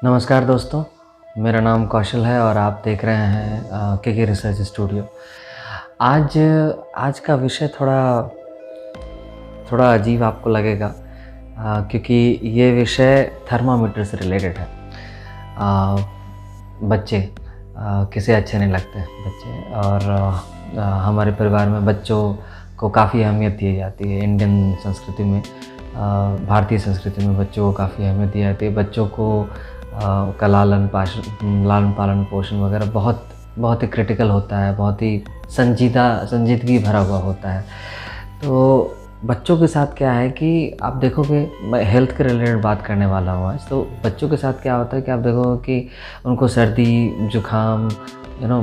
नमस्कार दोस्तों, मेरा नाम कौशल है और आप देख रहे हैं के रिसर्च स्टूडियो। आज आज का विषय थोड़ा थोड़ा अजीब आपको लगेगा, क्योंकि ये विषय थर्मामीटर से रिलेटेड है। बच्चे किसे अच्छे नहीं लगते बच्चे, और हमारे परिवार में बच्चों को काफ़ी अहमियत दी जाती है। इंडियन संस्कृति में, भारतीय संस्कृति में बच्चों को काफ़ी अहमियत दी जाती है। बच्चों को का लालन पालन पोषण वगैरह बहुत ही क्रिटिकल होता है, बहुत ही संजीदगी भरा हुआ होता है। तो बच्चों के साथ क्या है कि आप देखोगे, मैं हेल्थ के रिलेटेड बात करने वाला हूँ आज। तो बच्चों के साथ क्या होता है कि आप देखोगे कि उनको सर्दी, जुकाम,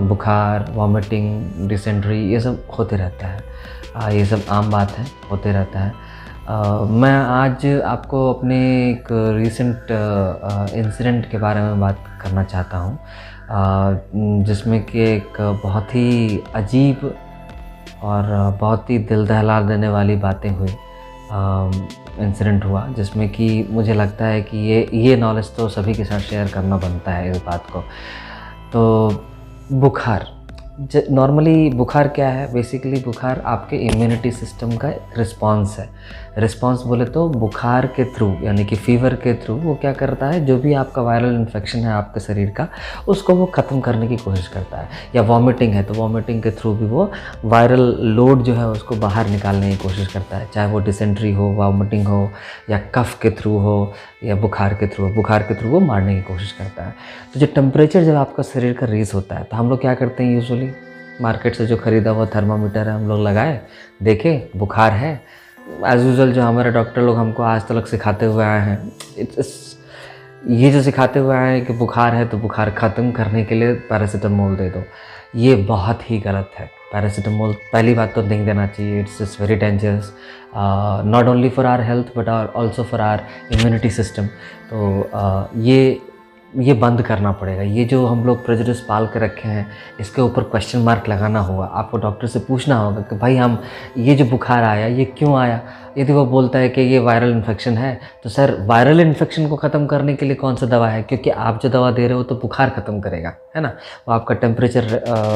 बुखार, वॉमिटिंग, डिसेंट्री, ये सब होते रहता है। ये सब आम बात है, होते रहता है। मैं आज आपको अपने एक रीसेंट इंसिडेंट के बारे में बात करना चाहता हूँ, जिसमें कि एक बहुत ही अजीब और बहुत ही दिल दहला देने वाली बातें हुई। इंसिडेंट हुआ जिसमें कि मुझे लगता है कि ये नॉलेज तो सभी के साथ शेयर करना बनता है इस बात को। तो बुखार, नॉर्मली बुखार क्या है? बेसिकली बुखार आपके इम्यूनिटी सिस्टम का रिस्पांस है। रिस्पांस बोले तो बुखार के थ्रू, यानी कि फीवर के थ्रू वो क्या करता है, जो भी आपका वायरल इन्फेक्शन है आपके शरीर का, उसको वो ख़त्म करने की कोशिश करता है। या वॉमिटिंग है तो वॉमिटिंग के थ्रू भी वो वायरल लोड जो है उसको बाहर निकालने की कोशिश करता है, चाहे वो डिसेंट्री हो, वॉमिटिंग हो, या कफ के थ्रू हो, या बुखार के थ्रू वो मारने की कोशिश करता है। तो जो टेम्परेचर जब आपका शरीर का रेज़ होता है तो हम लोग क्या करते हैं, यूजुअली मार्केट से जो ख़रीदा हुआ थर्मामीटर है हम लोग लगाए, देखे बुखार है। एज़ यूजुअल जो हमारे डॉक्टर लोग हमको आज तक सिखाते हुए आए हैं, ये जो सिखाते हुए आए हैं कि बुखार है तो बुखार ख़त्म करने के लिए पैरासीटामोल दे दो, ये बहुत ही गलत है। पैरासीटामोल पहली बात तो नहीं देना चाहिए। It's very dangerous, not only for our health but also for our immunity system. तो ये बंद करना पड़ेगा। ये जो हम लोग प्रेजुडिस पाल के रखे हैं, इसके ऊपर क्वेश्चन मार्क लगाना होगा। आपको डॉक्टर से पूछना होगा कि भाई हम ये जो बुखार आया ये क्यों आया। यदि वो बोलता है कि ये वायरल इन्फेक्शन है, तो सर वायरल इन्फेक्शन को ख़त्म करने के लिए कौन सा दवा है? क्योंकि आप जो दवा दे रहे हो तो बुखार ख़त्म करेगा, है ना, वो आपका टेम्परेचर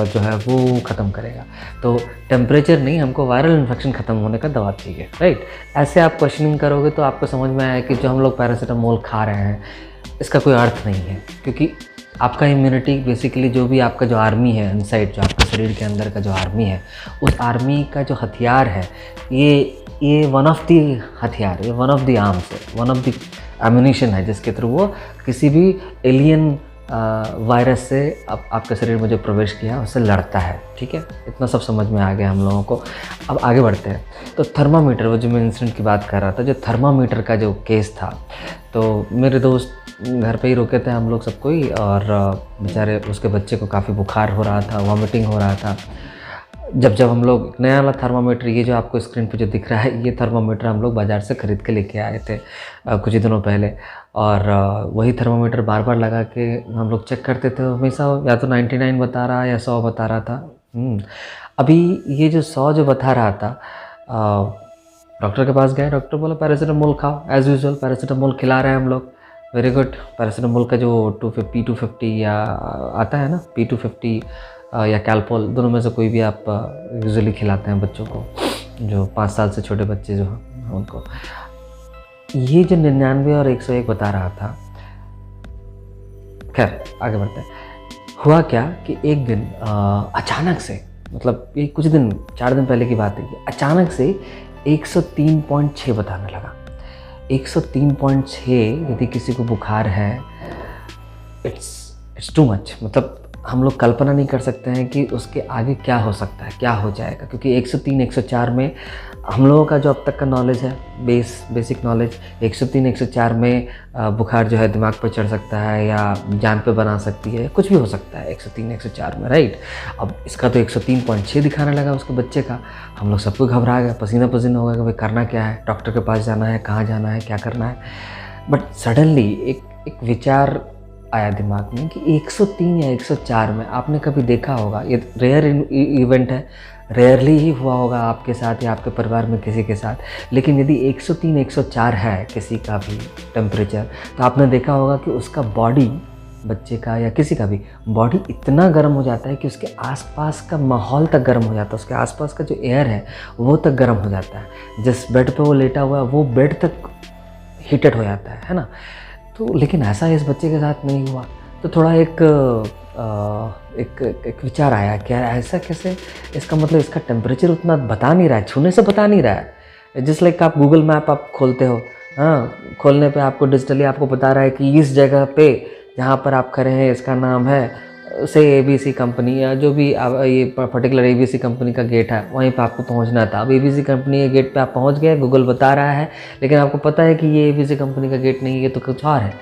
जो है वो ख़त्म करेगा। तो टेम्परेचर नहीं, हमको वायरल इन्फेक्शन ख़त्म होने का दवा चाहिए, राइट। ऐसे आप क्वेश्चनिंग करोगे तो आपको समझ में आया कि जो हम लोग पैरासीटामोल खा रहे हैं इसका कोई अर्थ नहीं है। क्योंकि आपका इम्यूनिटी बेसिकली, जो भी आपका जो आर्मी है इनसाइड, जो आपके शरीर के अंदर का जो आर्मी है, उस आर्मी का जो हथियार है, ये वन ऑफ दी हथियार, ये वन ऑफ दी आर्म्स है, वन ऑफ दी एम्यूनिशन है, जिसके थ्रू वो किसी भी एलियन वायरस से आपके शरीर में जो प्रवेश किया उससे लड़ता है। ठीक है, इतना सब समझ में आ गया हम लोगों को। अब आगे बढ़ते हैं। तो थर्मामीटर, वो जो मैं इंसिडेंट की बात कर रहा था, जो थर्मामीटर का जो केस था, तो मेरे दोस्त घर पे ही रुके थे हम लोग सब कोई, और बेचारे उसके बच्चे को काफ़ी बुखार हो रहा था, वॉमिटिंग हो रहा था। जब हम लोग नया वाला थर्मामीटर, ये जो आपको स्क्रीन पे जो दिख रहा है, ये थर्मामीटर हम लोग बाज़ार से ख़रीद के लेके आए थे कुछ ही दिनों पहले। और वही थर्मामीटर बार बार लगा के हम लोग चेक करते थे। हमेशा या तो 99 बता रहा या 100 बता रहा था। अभी ये जो 100 जो बता रहा था, डॉक्टर के पास गए, डॉक्टर बोला पैरासीटामोल खाओ। एज़ यूजुअल पैरासीटामोल खिला रहे हैं हम लोग, वेरी गुड। पैरासीटामोल का जो P250 या आता है ना, P250 या कैल्पोल, दोनों में से कोई भी आप यूजुअली खिलाते हैं बच्चों को, जो 5 साल से छोटे बच्चे जो हैं उनको। ये जो 99 और 101 बता रहा था, खैर आगे बढ़ते हैं। हुआ क्या कि एक दिन अचानक से, मतलब ये कुछ दिन, 4 दिन पहले की बात है कि अचानक से 103.6 बताने लगा। 103.6 यदि किसी को बुखार है, इट्स टू मच। मतलब हम लोग कल्पना नहीं कर सकते हैं कि उसके आगे क्या हो सकता है, क्या हो जाएगा। क्योंकि 103, 104 में हम लोगों का जो अब तक का नॉलेज है, बेसिक नॉलेज, 103, 104 में बुखार जो है दिमाग पर चढ़ सकता है या जान पे बना सकती है, कुछ भी हो सकता है 103, 104 में, राइट। अब इसका तो 103.6 दिखाने लगा उसके बच्चे का। हम लोग सबको घबरा गए, पसीना पसीना हो गया कि भाई करना क्या है, डॉक्टर के पास जाना है, कहाँ जाना है, क्या करना है। बट सडनली एक विचार आया दिमाग में कि 103 या 104 में आपने कभी देखा होगा, ये रेयर इवेंट है, रेयरली ही हुआ होगा आपके साथ या आपके परिवार में किसी के साथ, लेकिन यदि 103 104 है किसी का भी टेम्परेचर, तो आपने देखा होगा कि उसका बॉडी, बच्चे का या किसी का भी बॉडी इतना गर्म हो जाता है कि उसके आसपास का माहौल तक गर्म हो जाता है, उसके आसपास का जो एयर है वो तक गर्म हो जाता है, जिस बेड पे वो लेटा हुआ है वो बेड तक हीटेड हो जाता है ना। तो लेकिन ऐसा इस बच्चे के साथ नहीं हुआ। तो थोड़ा एक विचार आया, क्या ऐसा कैसे, इसका मतलब इसका टेम्परेचर उतना बता नहीं रहा है, छूने से बता नहीं रहा है। जिस लाइक आप गूगल मैप आप खोलते हो, हाँ, खोलने पे आपको डिजिटली आपको बता रहा है कि इस जगह पे जहाँ पर आप खड़े हैं इसका नाम है से ABC कंपनी, या जो भी ये पर्टिकुलर ABC कंपनी का गेट है वहीं पे आपको पहुंचना था। अब ABC कंपनी के गेट पे आप पहुंच गए, गूगल बता रहा है, लेकिन आपको पता है कि ये ABC कंपनी का गेट नहीं है, ये तो कुछ और है,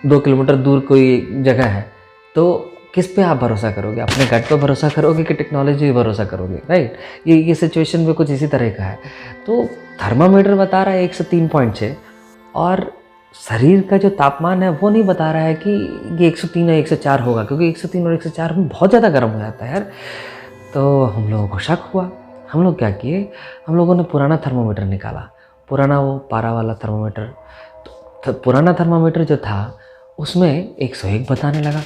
2 किलोमीटर दूर कोई जगह है। तो किस पे आप भरोसा करोगे? अपने गट पे भरोसा करोगे कि टेक्नोलॉजी पे भरोसा करोगे, राइट? ये सिचुएशन भी कुछ इसी तरह का है। तो थर्मामीटर बता रहा है 103.6 और शरीर का जो तापमान है वो नहीं बता रहा है कि ये 103 या 104 होगा, क्योंकि 103 और 104 में बहुत ज़्यादा गर्म हो जाता है यार। तो हम लोगों को शक हुआ। हम लोग क्या किए, हम लोगों ने पुराना थर्मामीटर निकाला, पुराना वो पारा वाला थर्मामीटर। तो पुराना थर्मामीटर जो था उसमें 101 बताने लगा,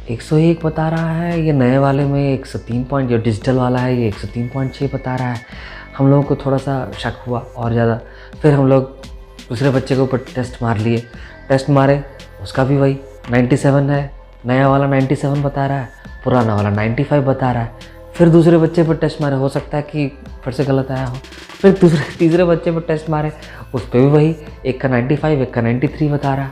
101 बता रहा है। ये नए वाले में 103 पॉइंट, जो डिजिटल वाला है ये 103.6 बता रहा है। हम लोगों को थोड़ा सा शक हुआ और ज़्यादा। फिर हम लोग दूसरे बच्चे के ऊपर टेस्ट मार लिए, टेस्ट मारे, उसका भी वही 97 है, नया वाला 97 बता रहा है, पुराना वाला 95 बता रहा है। फिर दूसरे बच्चे पर टेस्ट मारे, हो सकता है कि फिर से गलत आया हो। फिर तीसरे बच्चे पर टेस्ट मारे, उस पर भी वही, एक का 95 एक का 93 बता रहा है।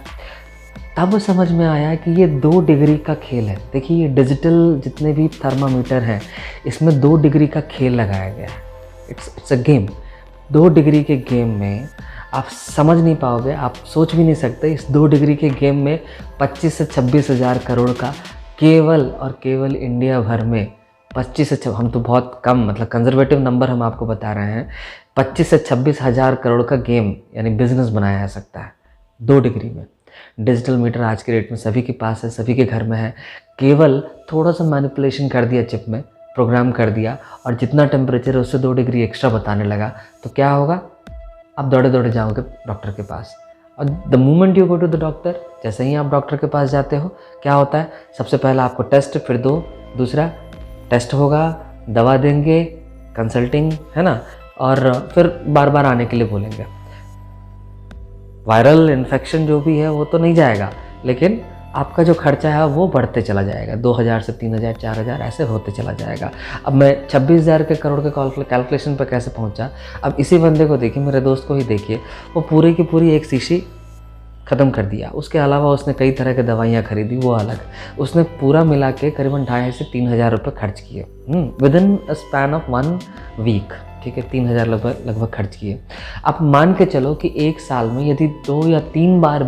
तब समझ में आया कि ये 2 डिग्री का खेल है। देखिए, ये डिजिटल जितने भी थर्मामीटर हैं इसमें 2 डिग्री का खेल लगाया गया है। It's a game. 2 डिग्री के गेम में आप समझ नहीं पाओगे, आप सोच भी नहीं सकते। इस 2 डिग्री के गेम में 25 से 26 हज़ार करोड़ का केवल और केवल इंडिया भर में 25 से, हम तो बहुत कम, मतलब कंजर्वेटिव नंबर हम आपको बता रहे हैं, 25 से 26 हज़ार करोड़ का गेम यानी बिजनेस बनाया जा सकता है 2 डिग्री में। डिजिटल मीटर आज के डेट में सभी के पास है, सभी के घर में है। केवल थोड़ा सा मैनिपुलेशन कर दिया, चिप में प्रोग्राम कर दिया, और जितना टेम्परेचर है उससे 2 डिग्री एक्स्ट्रा बताने लगा। तो क्या होगा, आप दौड़े दौड़े जाओगे डॉक्टर के पास, और the moment you go to the doctor, जैसे ही आप डॉक्टर के पास जाते हो, क्या होता है, सबसे पहला आपको टेस्ट, फिर दूसरा टेस्ट होगा, दवा देंगे, कंसल्टिंग, है ना, और फिर बार बार आने के लिए बोलेंगे। वायरल इन्फेक्शन जो भी है वो तो नहीं जाएगा, लेकिन आपका जो खर्चा है वो बढ़ते चला जाएगा, 2000 से 3000 4000 ऐसे होते चला जाएगा। अब मैं 26,000 के करोड़ के कैलकुलेशन पर कैसे पहुंचा? अब इसी बंदे को देखिए, मेरे दोस्त को ही देखिए, वो पूरी की पूरी एक शीशी ख़त्म कर दिया। उसके अलावा उसने कई तरह की दवाइयाँ खरीदी, वो अलग। उसने पूरा मिला के करीबन 2,500 से 3,000 रुपये खर्च किए with in a span of 1 week. ठीक है, 3,000 लगभग खर्च किए। आप मान के चलो कि एक साल में यदि 2 या 3 बार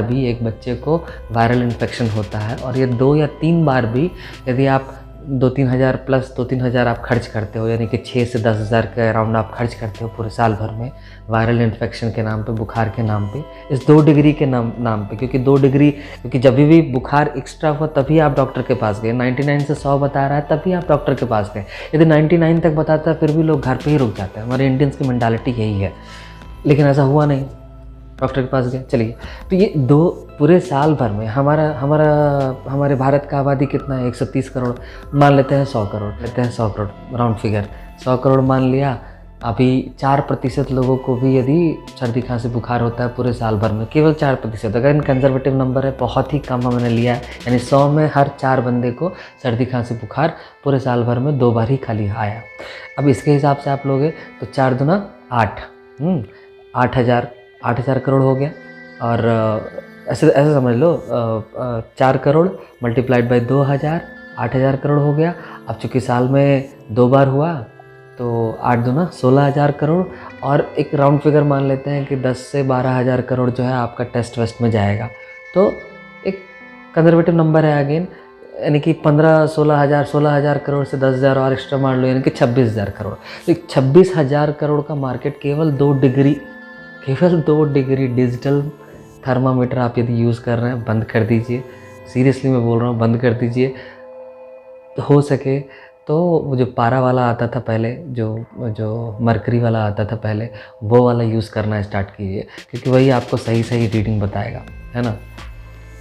भी एक बच्चे को वायरल इन्फेक्शन होता है, और ये 2 या 3 बार भी यदि आप 2-3 हज़ार प्लस 2-3 हज़ार आप खर्च करते हो, यानी कि 6 से 10 हज़ार के अराउंड आप खर्च करते हो पूरे साल भर में वायरल इन्फेक्शन के नाम पे, बुखार के नाम पे, इस 2 डिग्री के नाम पे। क्योंकि जब भी बुखार एक्स्ट्रा हुआ तभी आप डॉक्टर के पास गए। 99 से 100 बता रहा है तभी आप डॉक्टर के पास गए। यदि 99 तक बताता है फिर भी लोग घर पर ही रुक जाते हैं। हमारे इंडियंस की मेंटालिटी यही है, लेकिन ऐसा हुआ नहीं, डॉक्टर के पास गए। चलिए, तो ये 2 पूरे साल भर में हमारे भारत का आबादी कितना है, 130 करोड़, मान लेते हैं 100 करोड़, राउंड फिगर 100 करोड़ मान लिया। अभी 4% लोगों को भी यदि सर्दी खांसी बुखार होता है पूरे साल भर में, केवल 4%, अगर इन कंजर्वेटिव नंबर है, बहुत ही कम हमने लिया है, यानी 100 में हर 4 बंदे को सर्दी खांसी बुखार पूरे साल भर में 2 बार ही खाली आया। अब इसके हिसाब से आप लोगे तो 4 दूना 8, 8,000 करोड़ हो गया। और ऐसे समझ लो, 4 करोड़ मल्टीप्लाइड बाई 2,000, 8,000 करोड़ हो गया। अब चूँकि साल में 2 बार हुआ तो 8 दूना 16,000 करोड़, और एक राउंड फिगर मान लेते हैं कि 10 से 12,000 करोड़ जो है आपका टेस्ट वेस्ट में जाएगा। तो एक कंजर्वेटिव नंबर है अगेन, यानी कि 16,000 करोड़ से 10,000 और एक्स्ट्रा मान लो, यानी कि 26,000 करोड़। तो 26,000 करोड़ का मार्केट केवल 2 डिग्री डिजिटल थर्मामीटर आप यदि यूज़ कर रहे हैं बंद कर दीजिए। सीरियसली मैं बोल रहा हूँ, बंद कर दीजिए। हो सके तो वो जो पारा वाला आता था पहले, जो जो मरकरी वाला आता था पहले, वो वाला यूज़ करना स्टार्ट कीजिए, क्योंकि वही आपको सही रीडिंग बताएगा, है ना।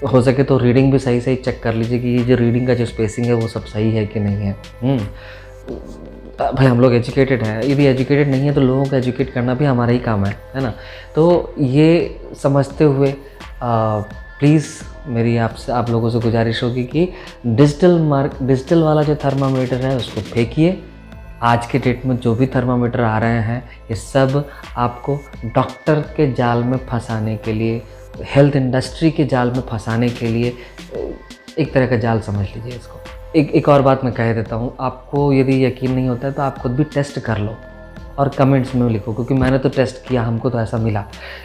हो सके तो रीडिंग भी सही चेक कर लीजिए कि ये जो रीडिंग का जो स्पेसिंग है वो सब सही है कि नहीं है। भाई हम लोग एजुकेटेड हैं, यदि एजुकेटेड नहीं है तो लोगों को एजुकेट करना भी हमारा ही काम है ना। तो ये समझते हुए प्लीज़ मेरी आपसे आप लोगों से गुजारिश होगी कि डिजिटल वाला जो थर्मामीटर है उसको फेंकिए। आज के डेट में जो भी थर्मामीटर आ रहे हैं ये सब आपको डॉक्टर के जाल में फंसाने के लिए, हेल्थ इंडस्ट्री के जाल में फंसाने के लिए एक तरह का जाल समझ लीजिए इसको। एक और बात मैं कह देता हूँ, आपको यदि यकीन नहीं होता है तो आप खुद भी टेस्ट कर लो और कमेंट्स में लिखो, क्योंकि मैंने तो टेस्ट किया, हमको तो ऐसा मिला।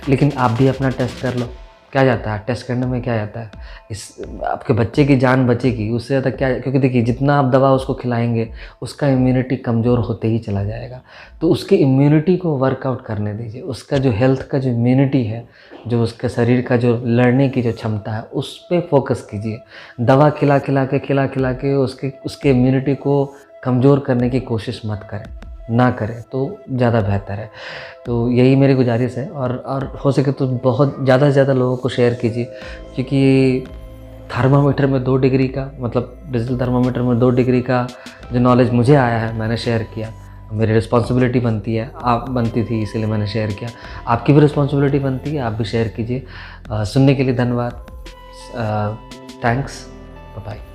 लेकिन आप भी अपना टेस्ट कर लो, क्या जाता है टेस्ट करने में, क्या जाता है, इस आपके बच्चे की जान बचेगी, उससे ज़्यादा क्या। क्योंकि देखिए जितना आप दवा उसको खिलाएंगे उसका इम्यूनिटी कमज़ोर होते ही चला जाएगा। तो उसके इम्यूनिटी को वर्कआउट करने दीजिए, उसका जो हेल्थ का जो इम्यूनिटी है, जो उसके शरीर का जो लड़ने की जो क्षमता है उस पर फोकस कीजिए। दवा खिला खिला के उसके इम्यूनिटी को कमज़ोर करने की कोशिश मत करें, ना करें तो ज़्यादा बेहतर है। तो यही मेरी गुजारिश है, और हो सके तो बहुत ज़्यादा से ज़्यादा लोगों को शेयर कीजिए, क्योंकि थर्मामीटर में 2 डिग्री का, मतलब डिजिटल थर्मामीटर में 2 डिग्री का जो नॉलेज मुझे आया है मैंने शेयर किया। मेरी रिस्पॉन्सिबिलिटी बनती है, आप बनती थी इसीलिए मैंने शेयर किया। आपकी भी रिस्पॉन्सिबिलिटी बनती है, आप भी शेयर कीजिए। सुनने के लिए धन्यवाद। Thanks, bye.